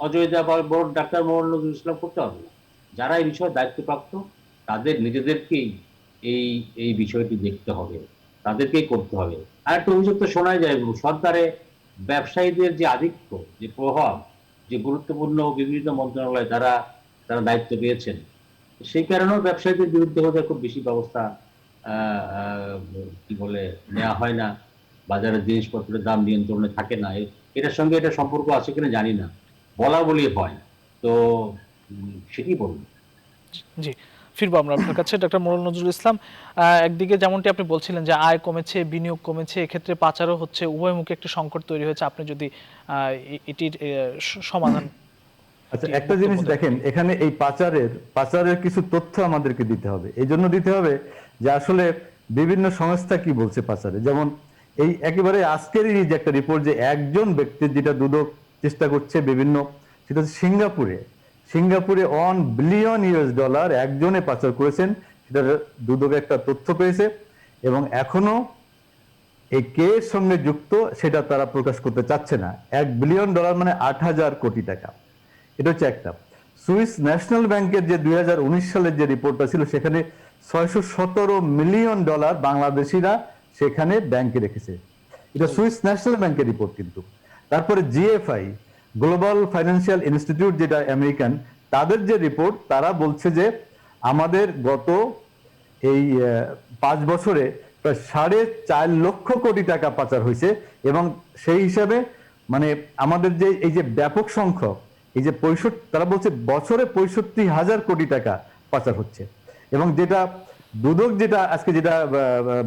অজয় দা বা ডাক্তার মোহাম্মদ নজরুল ইসলাম করতে হবে না। যারা এই বিষয়ে দায়িত্বপ্রাপ্ত, তাদের নিজেদেরকেই এই বিষয়টি দেখতে হবে, তাদেরকেই করতে হবে। আর একটা অভিযোগ তো শোনাই যায়, সরকারে ব্যবসায়ীদের যে আধিক্য, যে প্রভাব, যে গুরুত্বপূর্ণ বিভিন্ন মন্ত্রণালয়ে তারা দায়িত্ব পেয়েছেন, সেই কারণেও ব্যবসায়ীদের বিরুদ্ধে বোধহয় খুব বেশি ব্যবস্থা কি বলে নেওয়া হয় না। বাজারের জিনিসপত্রের দাম নিয়ন্ত্রণে থাকে না। এটার সঙ্গে এটা সম্পর্ক আছে কিনা জানি না, বলা বলি হয়। তো সেটি বলুন। জি, ফিরবো আমরা আপনার কাছে ডক্টর মোহাম্মদ নজরুল ইসলাম। একদিকে যেমনটি আপনি বলছিলেন যে আয় কমেছে, বিনিয়োগ কমেছে, এক্ষেত্রে পাচারও হচ্ছে, উভয়মুখী একটা সংকট তৈরি হয়েছে। আপনি যদি এটির সমাধান। আচ্ছা, একটা জিনিস দেখেন, এখানে এই পাচারের কিছু তথ্য আমাদেরকে দিতে হবে। এই জন্য দিতে হবে যে আসলে বিভিন্ন সংস্থা কি বলছে পাচারে। যেমন এই একেবারে আজকেরই যে একটা রিপোর্ট, যে একজন ব্যক্তির যেটা দুদক চেষ্টা করছে বিভিন্ন, সেটা হচ্ছে সিঙ্গাপুরে $1 বিলিয়ন একজনে পাচার করেছেন, সেটা দুদক একটা তথ্য পেয়েছে। এবং এখনো এই কে এর সঙ্গে যুক্ত সেটা তারা প্রকাশ করতে চাচ্ছে না। $1 বিলিয়ন মানে 8,000 কোটি টাকা। এটা হচ্ছে একটা। সুইস ন্যাশনাল ব্যাংকের যে 2019 সালের যে রিপোর্টটা ছিল, সেখানে $617 মিলিয়ন বাংলাদেশিরা সেখানে ব্যাংকে রেখেছে। এটা সুইস ন্যাশনাল ব্যাংকের রিপোর্ট। কিন্তু তারপরে জিএফআই, গ্লোবাল ফাইন্যান্সিয়াল ইনস্টিটিউট, যেটা আমেরিকান, তাদের যে রিপোর্ট, তারা বলছে যে আমাদের গত এই 5 বছরে প্রায় 4.5 লক্ষ কোটি টাকা পাচার হয়েছে। এবং সেই হিসাবে মানে আমাদের যে এই যে ব্যাপক সংখ্যক, এই যে তারা বলছে বছরে 65,000 কোটি টাকা পাচার হচ্ছে। এবং যেটা দুদক আজকে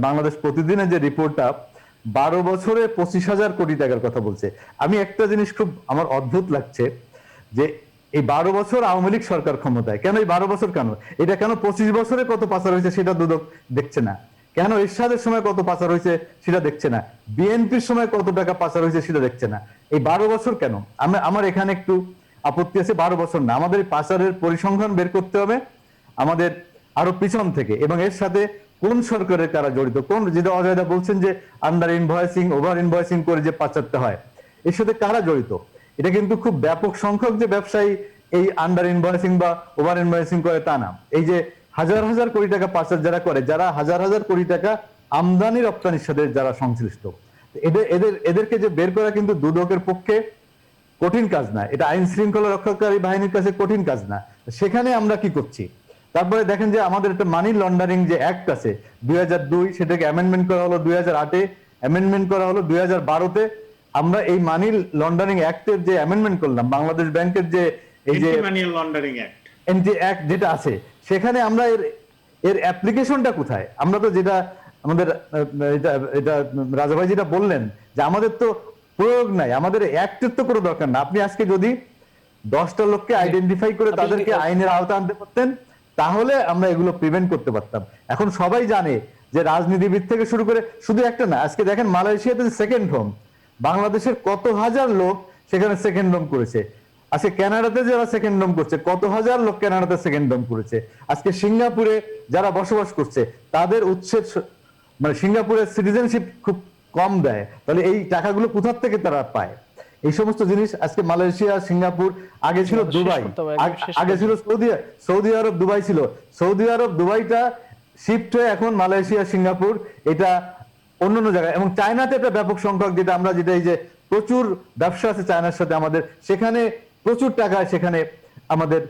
বাংলাদেশ প্রতিদিনের যে রিপোর্টটা, 12 বছরে 25,000 কোটি টাকার কথা বলছে। আমি একটা জিনিস খুব আমার অদ্ভুত লাগছে, যে এই 12 বছর আওয়ামী লীগ সরকার ক্ষমতায়, কেন এই 12 বছর, কেন এটা, কেন 25 বছরে কত পাচার হয়েছে সেটা দুদক দেখছে না, কেন এরশাদের সময় কত পাচার হয়েছে সেটা দেখছে না, বিএনপির সময় কত টাকা পাচার হয়েছে সেটা দেখছে না, এই 12 বছর কেন? আমার এখানে একটু আপত্তি আছে। 12 বছর না, আমাদের পাচারের পরিসংখ্যান বের করতে হবে আমাদের আরো পিছন থেকে, এবং এর সাথে কোন সরকারের কারা জড়িত, কোন, যেটা অজয়দা বলছেন যে আন্ডার ইনভয়েসিং, ওভার ইনভয়েসিং করে যে পাচারটা হয়, এর সাথে কারা জড়িত। এটা কিন্তু খুব ব্যাপক সংখ্যক যে ব্যবসায়ী এই আন্ডার ইনভয়েসিং বা ওভার ইনভয়েসিং করে তা না। এই যে হাজার হাজার কোটি টাকা পাচার যারা করে, যারা হাজার হাজার কোটি টাকা আমদানি রপ্তানির সাথে যারা সংশ্লিষ্ট, এদেরকে যে বের করা কিন্তু দুদকের পক্ষে কঠিন কাজ না। এটা আইন শৃঙ্খলা রক্ষাকারী বাহিনীর কাছে কঠিন কাজ না। সেখানে আমরা কি করছি? তারপরে দেখেন যে আমাদের একটা মানি লন্ডারিং যে অ্যাক্ট আছে 2002, সেটাকে অ্যামেন্ডমেন্ট করা হলো 2008-এ, অ্যামেন্ডমেন্ট করা হলো 2012-তে। আমরা এই মানি লন্ডারিং অ্যাক্টের যে অ্যামেন্ডমেন্ট করলাম, বাংলাদেশ ব্যাংকের যে এই যে মানি লন্ডারিং অ্যাক্ট যেটা আছে, সেখানে আমরা এর অ্যাপ্লিকেশনটা কোথায়? আমরা তো যেটা আমাদের এটা রাজা ভাই যেটা বললেন, যে আমাদের তো প্রয়োগ নাই, আমাদের অ্যাক্টের তো কোনো দরকার না। আপনি আজকে যদি 10টা লোককে আইডেন্টিফাই করে তাদেরকে আইনের আওতা আনতে পারতেন, তাহলে আমরা এগুলো প্রিভেন্ট করতে পারতাম। এখন সবাই জানে যে রাজনীতিবিদ থেকে শুরু করে, শুধু একটা না, আজকে দেখেন মালয়েশিয়াতে সেকেন্ড হোম, বাংলাদেশের কত হাজার লোক সেখানে সেকেন্ড হোম করেছে। আজকে কানাডাতে যারা সেকেন্ড হোম করছে, কত হাজার লোক কানাডাতে সেকেন্ড হোম করেছে। আজকে সিঙ্গাপুরে যারা বসবাস করছে, তাদের উচ্ছেদ, মানে সিঙ্গাপুরের সিটিজেনশিপ খুব কম দেয়, তাহলে এই টাকাগুলো কোথা থেকে তারা পায়? এই সমস্ত জিনিস আজকে মালয়েশিয়া, সিঙ্গাপুর, আগে ছিল দুবাই, আগে ছিল সৌদি আরব, দুবাই ছিল, সৌদি আরব দুবাইটা শিফট হয়ে এখন মালয়েশিয়া, সিঙ্গাপুর, এটা অন্যান্য জায়গায়। এবং চায়নাতে একটা ব্যাপক সংখ্যক, যেটা এই যে প্রচুর ব্যবসা আছে চায়নার সাথে আমাদের, সেখানে প্রচুর টাকা সেখানে আমাদের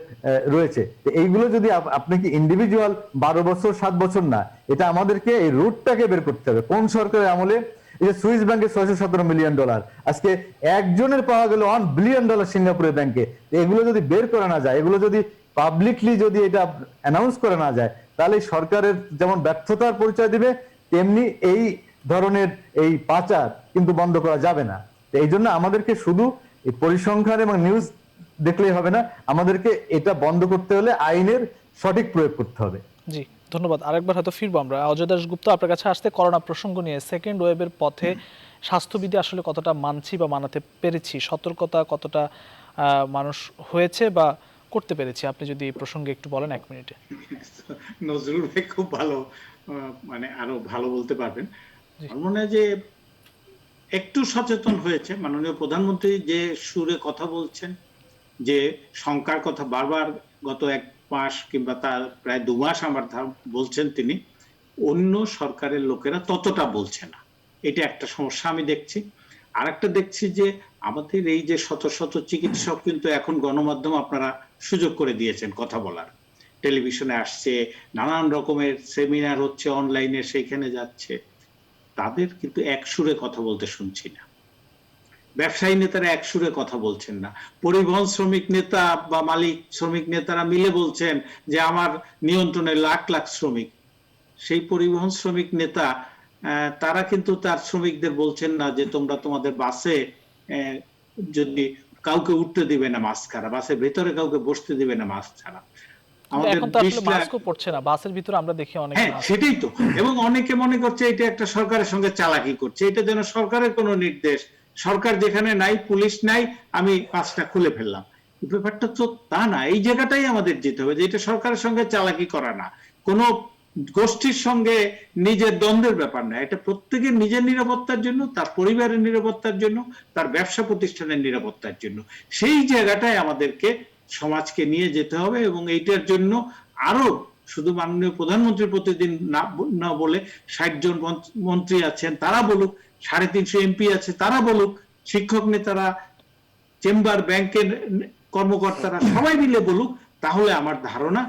রয়েছে। এইগুলো যদি আপনি কি ইন্ডিভিজুয়াল 12 বছর 7 বছর না, এটা আমাদেরকে এই রুটটাকে বের করতে হবে। কোন সরকারের আমলে এই যে সুইস ব্যাংকে $617 মিলিয়ন, আজকে একজনের পাওয়া গেল $1 বিলিয়ন সিঙ্গাপুরের ব্যাংকে। এগুলো যদি বের করা না যায়, এগুলো যদি পাবলিকলি যদি এটা অ্যানাউন্স করা না যায়, তাহলে সরকারের যেমন ব্যর্থতার পরিচয় দিবে, তেমনি এই ধরনের এই পাচার কিন্তু বন্ধ করা যাবে না। তো এই জন্য আমাদেরকে শুধু এই পরিসংখ্যান এবং নিউজ দেখলেই হবে না, আমাদেরকে এটা বন্ধ করতে হলে আইনের সঠিক প্রয়োগ করতে হবে। জি, ধন্যবাদ। আরেকবার হয়তো ফিরবো আমরা। অজয় দাশগুপ্ত, আপনার কাছে আসতে করোনা প্রসঙ্গ নিয়ে, সেকেন্ড ওয়েভের পথে স্বাস্থ্যবিধি আসলে কতটা মানছি বা মানাতে পেরেছি, সতর্কতা কতটা মানুষ হয়েছে বা করতে পেরেছি, আপনি যদি এই প্রসঙ্গে একটু বলেন 1 মিনিটে। নজরুল ভাই খুব ভালো, মানে আরো ভালো বলতে পারবেন। জি। আমার মনে হয় যে একটু সচেতন হয়েছে মাননীয় প্রধানমন্ত্রী, যে সুরে কথা বলছেন, যে শঙ্কার কথা বারবার গত 1 মাস কিংবা তার প্রায় 2 মাস আমার বলছেন তিনি, অন্য সরকারের লোকেরা ততটা বলছে না। এটা একটা সমস্যা আমি দেখছি। আরেকটা দেখছি যে আমাদের এই যে শত শত চিকিৎসক কিন্তু এখন গণমাধ্যম আপনারা সুযোগ করে দিয়েছেন কথা বলার, টেলিভিশনে আসছে, নানান রকমের সেমিনার হচ্ছে অনলাইনে, সেইখানে যাচ্ছে, তাদের কিন্তু এক সুরে কথা বলতে শুনছি না। ব্যবসায়ী নেতারা এক সুরে কথা বলছেন না। পরিবহন শ্রমিক নেতা বা মালিক শ্রমিক নেতারা মিলে বলছেন যে আমার নিয়ন্ত্রণে লাখ লাখ শ্রমিক। সেই পরিবহন শ্রমিক নেতা তারা কিন্তু তার শ্রমিকদের বলছেন না যে তোমরা তোমাদের বাসে যদি কাউকে উঠতে দিবে না মাস্ক ছাড়া, বাসের ভেতরে কাউকে বসতে দিবে না মাস্ক ছাড়া। আমাদের এখন তো আসলে মাস্কও পড়ছে না বাসের ভিতরে, আমরা দেখি অনেক। হ্যাঁ, সেটাই তো। এবং অনেকে মনে করছে এটা একটা সরকারের সঙ্গে চালাকি করছে, এটা যেন সরকারের কোনো নির্দেশ, সরকার যেখানে নাই, পুলিশ নাই, আমি পাঁচটা খুলে ফেললাম। ব্যাপারটা তো তা না। এই জায়গাটাই আমাদের যেতে হবে যে এটা সরকারের সঙ্গে চালাকি করা না, কোনো গোষ্ঠীর সঙ্গে নিজের দ্বন্দ্বের ব্যাপার না। এটা প্রত্যেকের নিজের নিরাপত্তার জন্য, তার পরিবারের নিরাপত্তার জন্য, তার ব্যবসা প্রতিষ্ঠানের নিরাপত্তার জন্য। সেই জায়গাটায় আমাদেরকে সমাজকে নিয়ে যেতে হবে এবং এইটার জন্য আরো শুধু মাননীয় প্রধানমন্ত্রীর প্রতিদিন না বলে 60 জন মন্ত্রী আছেন তারা বলুক, 350 এমপি আছে তারা বলুক, শিক্ষক নেতারা, চেম্বার, ব্যাংকের কর্মকর্তারা সবাই মিলে বলুক, তাহলে আমার ধারণা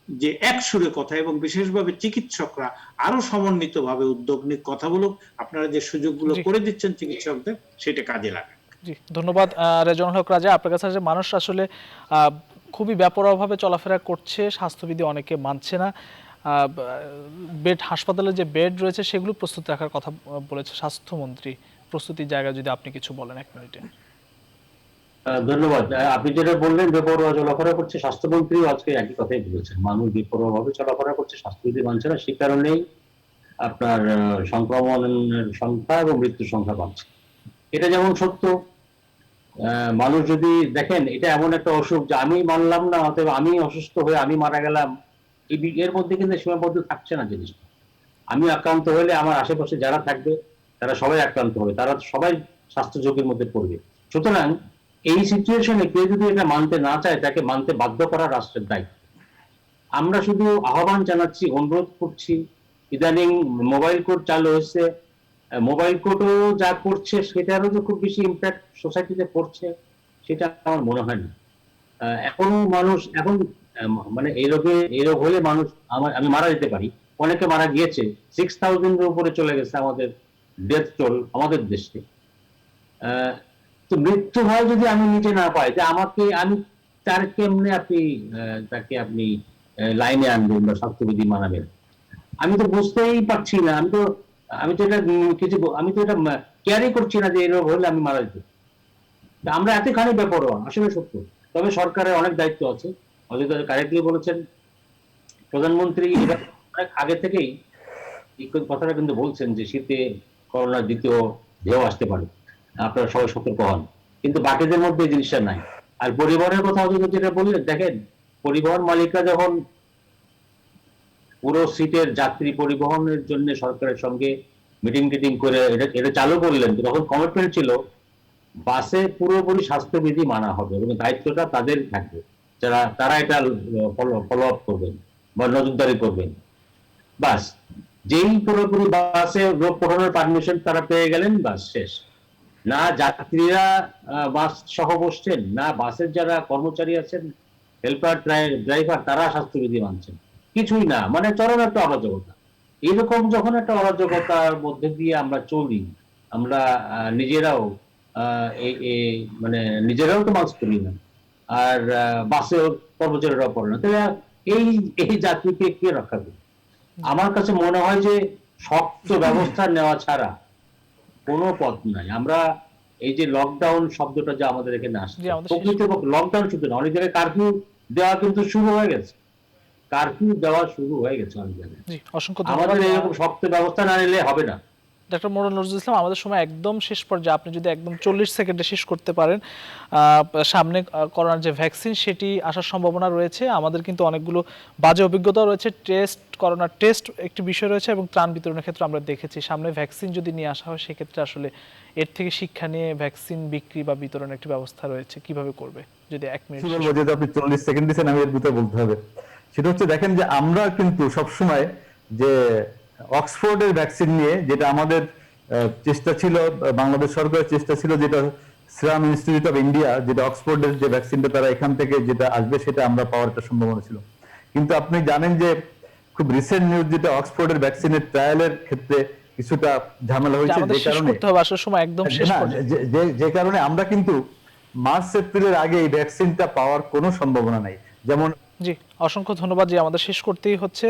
যে এক সুরে কথা, এবং বিশেষভাবে চিকিৎসকরা আরো সমন্বিতভাবে উদ্যোগ নিয়ে কথা বলুক। আপনারা যে সুযোগগুলো করে দিচ্ছেন চিকিৎসকদের, সেটা কাজে লাগান। জি, ধন্যবাদ রেজওয়ানুল হক রাজা। আপনার কাছে মানুষ আসলে খুবই ব্যাপরভাবে চলাফেরা করছে, স্বাস্থ্যবিধি অনেকে মানছে না। বেড, হাসপাতালে যে বেড রয়েছে সেগুলো প্রস্তুত রাখার কথা বলেছে স্বাস্থ্যমন্ত্রী। প্রস্তুতির জায়গা যদি আপনি কিছু বলেন 1 মিনিটে। ধন্যবাদ। আপনি যেটা বললেন বেপরোয়া চলাফেরা করছে, স্বাস্থ্যমন্ত্রী আজকে একই কথাই বলেছেন, মানুষ বেপরোয়া ভাবে চলাফেরা করছে, স্বাস্থ্যবিধি মানছে না, সে কারণেই আপনার সংক্রমণের সংখ্যা এবং মৃত্যুর সংখ্যা বাড়ছে। এটা যেমন সত্য, মানুষ যদি দেখেন এটা এমন একটা অসুখ যে আমি মানলাম না, অতএব আমি অসুস্থ হয়ে আমি মারা গেলাম, এর মধ্যে কিন্তু সীমাবদ্ধ থাকছে না জিনিসটা। আমি আক্রান্ত হলে আমার আশেপাশে যারা থাকবে তারা সবাই আক্রান্ত হবে, তারা সবাই স্বাস্থ্য ঝুঁকির মধ্যে পড়বে। সুতরাং এই সিচুয়েশনে কেউ যদি এটা মানতে না চায়, তাকে মানতে বাধ্য করা রাষ্ট্রের দায়িত্ব। আমরা শুধু আহ্বান জানাচ্ছি, অনুরোধ করছি। ইদানিং মোবাইল কোর্ট চালু হয়েছে, মোবাইল কোর্টও যা করছে সেটারও যে খুব বেশি ইম্প্যাক্ট সোসাইটিতে পড়ছে সেটা আমার মনে হয় না। এখনো মানুষ এখন মানে এই রোগ হলে মানুষ আমি মারা যেতে পারি, অনেকে মারা গিয়েছে, 6000-এর উপরে চলে গেছে আমাদের ডেথ টোল আমাদের দেশে। তো মৃত্যু হয় যদি আমি নিজে না পাই, যে আমি তার কেমনে তাকে আপনি লাইনে আনবেন বা স্বাস্থ্যবিধি মানাবেন, আমি তো বুঝতেই পারছি না। আমি তো এটা কেয়ারই করছি না যে এই রোগ হলে আমি মারা যেতে। আমরা এতখানি বেপরোয়া, আসলে সত্য। তবে সরকারের অনেক দায়িত্ব আছে, অজয় কারেক্টলি বলেছেন। প্রধানমন্ত্রী এবার অনেক আগে থেকেই এই কথাটা কিন্তু বলছেন যে শীতে করোনার দ্বিতীয় ঢেউ আসতে পারে, আপনারা সবাই সতর্ক হন, কিন্তু বাকিদের মধ্যে এই জিনিসটা নাই। আর পরিবহনের কথা যেটা বললেন, দেখেন পরিবহন মালিকরা যখন পুরো সিটের যাত্রী পরিবহনের জন্য সরকারের সঙ্গে মিটিং করে এটা চালু করলেন, তখন কমিটমেন্ট ছিল বাসে পুরোপুরি স্বাস্থ্যবিধি মানা হবে এবং দায়িত্বটা তাদের থাকবে, তারা এটা ফলো আপ করবেন বা নজরদারি করবেন। বাস, যেই পুরোপুরি বাসে রোগ পাঠানোর পারমিশন তারা পেয়ে গেলেন, বাস শেষ। না যাত্রীরা বাস সহ বসছেন, না বাসের যারা কর্মচারী আছেন, হেল্পার, ড্রাইভার, তারা স্বাস্থ্যবিধি মানছেন, কিছুই না। মানে চরম একটা অরাজকতা। এরকম যখন একটা অরাজকতার মধ্যে দিয়ে আমরা চলি, আমরা নিজেরাও মানে নিজেরাও তো মাস্ক পরি না, আর বাসে কর্মচারীরাও পড়ে না, তাহলে এই এই জাতিকে কে রক্ষা করবে? আমার কাছে মনে হয় যে শক্ত ব্যবস্থা নেওয়া ছাড়া কোনো পথ নাই। আমরা এই যে লকডাউন শব্দটা যে আমাদের এখানে আসছে, জি, আমাদের প্রকৃতপক্ষে লকডাউন শুধু না, অনেক জায়গায় কারফিউ দেওয়া কিন্তু শুরু হয়ে গেছে, কারফিউ দেওয়া শুরু হয়ে গেছে অনেক জায়গায়। জি, অসংখ্য ধন্যবাদ। আমাদের এরকম শক্ত ব্যবস্থা না নিলে হবে না। ডক্টর মোহাম্মদ নজরুল ইসলাম, আমাদের সময় একদম শেষ পর্যায়ে, আপনি যদি একদম 40 সেকেন্ডে শেষ করতে পারেন, সামনে করোনার যে ভ্যাকসিন সেটি আসার সম্ভাবনা রয়েছে। আমাদের কিন্তু অনেকগুলো বাজে অভিজ্ঞতা রয়েছে, করোনার টেস্ট একটি বিষয় রয়েছে, এবং ত্রাণ বিতরণের ক্ষেত্রে আমরা দেখেছি সামনে ভ্যাকসিন যদি নিয়ে আসা হয় সেক্ষেত্রে আসলে এর থেকে শিক্ষা নিয়ে ভ্যাকসিন বিক্রি বা বিতরণের একটি ব্যবস্থা রয়েছে, কিভাবে করবে যদি 1 মিনিট। কি বলবো, যেহেতু আপনি 40 সেকেন্ড দিচ্ছেন, আমি এর ভিতরে বলতে হবে। সেটা হচ্ছে, দেখেন যে আমরা কিন্তু সবসময় যে অক্সফোর্ডের ভ্যাকসিন নিয়ে, যেটা আমাদের চেষ্টা ছিল, বাংলাদেশ সরকারের চেষ্টা ছিল, যেটা সিরাম ইনস্টিটিউট অফ ইন্ডিয়া, যেটা অক্সফোর্ডের যে ভ্যাকসিনটা তারা এখান থেকে যেটা আসবে সেটা আমরা পাওয়ার একটা সম্ভাবনা ছিল। কিন্তু আপনি জানেন যে খুব রিসেন্ট নিউজ, যেটা অক্সফোর্ডের ভ্যাকসিনের ট্রায়ালের ক্ষেত্রে কিছুটা ঝামেলা হয়েছে, আমাদের যে শেষ কারণে করতে হবে, আসার সময় একদম শেষ না, পর্যায়ে। যে কারণে আমরা কিন্তু মার্চ এপ্রিলের আগে এই ভ্যাকসিনটা পাওয়ার কোনো সম্ভাবনা নাই। যেমন জি, অসংখ্য ধন্যবাদ। যে আমাদের শেষ করতেই হচ্ছে।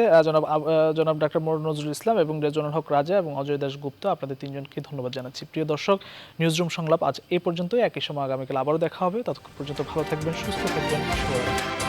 জনাব ডাক্তার মোহাম্মদ নজরুল ইসলাম এবং রেজওয়ানুল হক রাজা এবং অজয় দাশ গুপ্ত, আপনাদের তিনজনকে ধন্যবাদ জানাচ্ছি। প্রিয় দর্শক, নিউজরুম সংলাপ আজ এই পর্যন্তই। একই সময় আগামীকাল আবারও দেখা হবে। ততক্ষণ পর্যন্ত ভালো থাকবেন, সুস্থ থাকবেন। শুভরাত্রি।